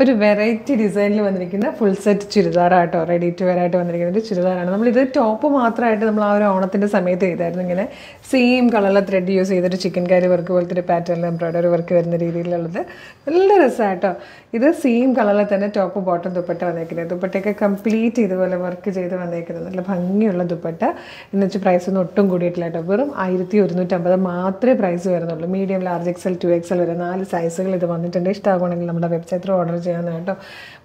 ഒരു വെറൈറ്റി ഡിസൈനിൽ വന്നിരിക്കുന്ന ഫുൾ സെറ്റ് ചുരിദാറാട്ടോ, റെഡി ടു വെയർ ആയിട്ട് വന്നിരിക്കുന്ന ഒരു ചുരിദാറാണ്. നമ്മളിത് ടോപ്പ് മാത്രമായിട്ട് നമ്മൾ ആ ഒരു ഓണത്തിൻ്റെ സമയത്ത് ചെയ്തായിരുന്നു. ഇങ്ങനെ സെയിം കളറിലെ ത്രെഡ് യൂസ് ചെയ്തൊരു ചിക്കൻ കാരി വർക്ക് പോലത്തെ ഒരു പാറ്റേണിൽ എംബ്രോയ്ഡറി വർക്ക് വരുന്ന രീതിയിലുള്ളത് നല്ല രസമായിട്ടോ. ഇത് സെയിം കളറിൽ തന്നെ ടോപ്പ് ബോട്ടം ദുപ്പട്ട വന്നേക്കുന്നത്. ദുപ്പട്ടയൊക്കെ കംപ്ലീറ്റ് ഇതുപോലെ വർക്ക് ചെയ്ത് വന്നേക്കുന്നത്. നല്ല ഭംഗിയുള്ള ദുപ്പട്ട. എന്ന് വെച്ച് പ്രൈസ് ഒന്നും ഒട്ടും കൂടിയിട്ടില്ല കേട്ടോ. വെറും 1150 മാത്രമേ പ്രൈസ് വരുന്നുള്ളൂ. മീഡിയം, ലാർജ്, എക്സൽ, 2XL വരെ 4 സൈസുകൾ ഇത് വന്നിട്ടുണ്ട്. ഇഷ്ടമാകുകയാണെങ്കിൽ നമ്മുടെ വെബ്സൈറ്റിൽ ഓർഡർ ചെയ്യാൻ കേട്ടോ.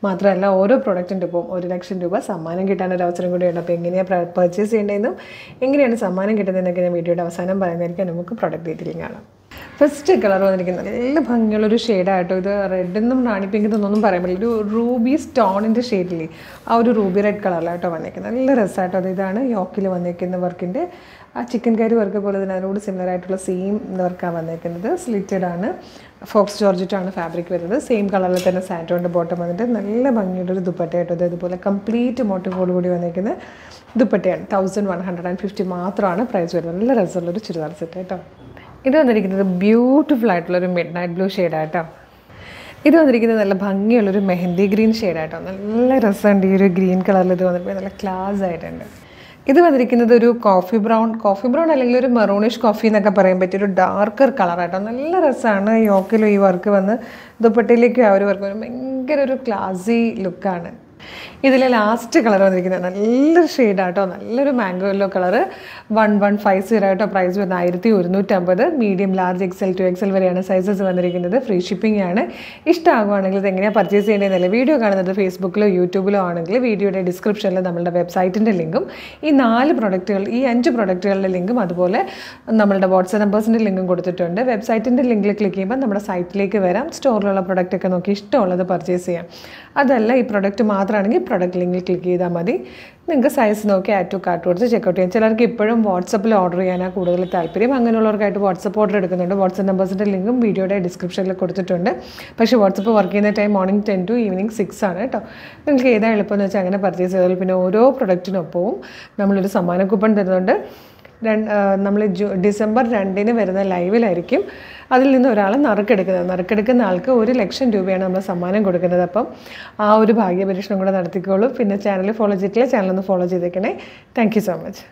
മാത്രമല്ല ഓരോ പ്രൊഡക്റ്റിൻ്റെ ഇപ്പോൾ 1 ലക്ഷം രൂപ സമ്മാനം കിട്ടാനൊരു അവസരം കൂടിയുണ്ട്. അപ്പോൾ എങ്ങനെയാണ് പർച്ചേസ് ചെയ്യേണ്ടതെന്നും എങ്ങനെയാണ് സമ്മാനം കിട്ടുന്നതെന്നൊക്കെ ഞാൻ വീഡിയോയുടെ അവസാനം പറയുന്നതായിരിക്കും. നമുക്ക് പ്രൊഡക്റ്റ് ഡീറ്റെയിലിംഗ് കാണാം. ഫസ്റ്റ് കളർ വന്നിരിക്കുന്നത് നല്ല ഭംഗിയുള്ളൊരു ഷെയ്ഡായിട്ടോ. ഇത് റെഡെന്നും റാണി പിങ്ക് എന്നൊന്നും പറയാൻ പറ്റില്ല. ഒരു റൂബി സ്റ്റോണിൻ്റെ ഷെയ്ഡിൽ ആ ഒരു റൂബി റെഡ് കളറിലായിട്ടോ വന്നിരിക്കുന്നത്. നല്ല രസമായിട്ടോ. അത് ഇതാണ് യോക്കിൽ വന്നിരിക്കുന്ന വർക്കിൻ്റെ ആ ചിക്കൻ കറി വർക്ക് പോലെ തന്നെ അതിനോട് സിമിലർ ആയിട്ടുള്ള സെയിം വർക്കാണ് വന്നിരിക്കുന്നത്. സ്ലിറ്റഡ് ആണ്. ഫോക്സ് ജോർജറ്റാണ് ഫാബ്രിക് വരുന്നത്. സെയിം കളറിൽ തന്നെ സാറ്റോണിൻ്റെ ബോട്ടം വന്നിട്ട് നല്ല ഭംഗിയുള്ളൊരു ദുപ്പട്ടയായിട്ടോ. ഇതുപോലെ കംപ്ലീറ്റ് മോട്ടീവോട് കൂടി വന്നിരിക്കുന്ന ദുപ്പട്ടയാണ്. 1150 മാത്രമാണ് പ്രൈസ് വരുന്നത്. നല്ല രസമുള്ളൊരു ചുരിദാർ സെറ്റ് കേട്ടോ. ഇത് വന്നിരിക്കുന്നത് ബ്യൂട്ടിഫുൾ ആയിട്ടുള്ളൊരു മിഡ് നൈറ്റ് ബ്ലൂ ഷെയ്ഡായിട്ടോ. ഇത് വന്നിരിക്കുന്നത് നല്ല ഭംഗിയുള്ളൊരു മെഹന്തി ഗ്രീൻ ഷെയ്ഡായിട്ടോ. നല്ല രസമുണ്ട് ഈ ഒരു ഗ്രീൻ കളറിൽ. ഇത് വന്നിട്ട് നല്ല ക്ലാസ് ആയിട്ടുണ്ട്. ഇത് വന്നിരിക്കുന്നത് ഒരു കോഫി ബ്രൗൺ അല്ലെങ്കിൽ ഒരു മെറൂണിഷ് കോഫി എന്നൊക്കെ പറയാൻ പറ്റിയ ഒരു ഡാർക്കർ കളറായിട്ടോ. നല്ല രസമാണ്. യോക്കിലും ഈ വർക്ക് വന്ന് ദുപ്പട്ടയിലേക്കും ആ ഒരു വർക്ക് വന്ന് ഭയങ്കര ഒരു ക്ലാസി ലുക്കാണ്. ഇതിൽ ലാസ്റ്റ് കളർ വന്നിരിക്കുന്നത് നല്ലൊരു ഷെയ്ഡാട്ടോ. നല്ലൊരു മാംഗോ യെല്ലോ കളറ്. 1150 ആയിട്ടോ പ്രൈസ് വരുന്നത്. 1150. മീഡിയം, ലാർജ്, എക്സൽ, 2XL വരെയാണ് സൈസസ് വന്നിരിക്കുന്നത്. ഫ്രീ ഷിപ്പിംഗ് ആണ്. ഇഷ്ടമാകുവാണെങ്കിൽ ഇത് എങ്ങനെയാണ് പർച്ചേസ് ചെയ്യേണ്ടതെന്നല്ല വീഡിയോ കാണുന്നത് ഫേസ്ബുക്കിലോ യൂട്യൂബിലോ ആണെങ്കിൽ വീഡിയോയുടെ ഡിസ്ക്രിപ്ഷനിൽ നമ്മളുടെ വെബ്സൈറ്റിൻ്റെ ലിങ്കും ഈ 5 പ്രൊഡക്റ്റുകളുടെ ലിങ്കും അതുപോലെ നമ്മളുടെ വാട്സ്ആപ്പ് നമ്പേഴ്സിൻ്റെ ലിങ്കും കൊടുത്തിട്ടുണ്ട്. വെബ്സൈറ്റിൻ്റെ ലിങ്കിൽ ക്ലിക്ക് ചെയ്യുമ്പോൾ നമ്മുടെ സൈറ്റിലേക്ക് വരാം. സ്റ്റോറിലുള്ള പ്രൊഡക്റ്റൊക്കെ നോക്കി ഇഷ്ടമുള്ളത് പർച്ചേസ് ചെയ്യാം. അതല്ല ഈ പ്രൊഡക്റ്റ് മാത്രമാണെങ്കിൽ പ്രൊഡക്റ്റ് ലിങ്കിൽ ക്ലിക്ക് ചെയ്താൽ മതി. നിങ്ങൾക്ക് സൈസ് നോക്കി ആഡ് ടു കാർട്ട് കൊടുത്ത് ചെക്കൗട്ട് ചെയ്യാം. ചിലർക്ക് ഇപ്പോഴും വാട്സപ്പിൽ ഓർഡർ ചെയ്യാനാണ് കൂടുതൽ താല്പര്യം. അങ്ങനെയുള്ളവർക്കായിട്ട് വാട്സപ്പ് ഓർഡർ എടുക്കുന്നുണ്ട്. വാട്സപ്പ് നമ്പേഴ്സിൻ്റെ ലിങ്കും വീഡിയോയുടെ ഡിസ്ക്രിപ്ഷനിൽ കൊടുത്തിട്ടുണ്ട്. പക്ഷേ വാട്സപ്പ് വർക്ക് ചെയ്യുന്ന ടൈം മോർണിംഗ് 10 to ഈവനിങ് 6 ആണ് കേട്ടോ. നിങ്ങൾക്ക് ഏതാ എളുപ്പമെന്ന് വെച്ചാൽ അങ്ങനെ പർച്ചേസ് ചെയ്താൽ. പിന്നെ ഓരോ പ്രൊഡക്റ്റിനൊപ്പവും നമ്മളൊരു സമ്മാന കൂപ്പൺ തരുന്നുണ്ട്. നമ്മൾ ഡിസംബർ 2 വരുന്ന ലൈവിലായിരിക്കും അതിൽ നിന്ന് ഒരാൾ നറുക്കെടുക്കുന്ന ആൾക്ക് 1 ലക്ഷം രൂപയാണ് നമ്മൾ സമ്മാനം കൊടുക്കുന്നത്. അപ്പം ആ ഒരു ഭാഗ്യപരീക്ഷണം കൂടെ നടത്തിക്കോളൂ. പിന്നെ ചാനൽ ഫോളോ ചെയ്തിട്ടില്ല, ചാനലൊന്ന് ഫോളോ ചെയ്തേക്കണേ. Thank you so much.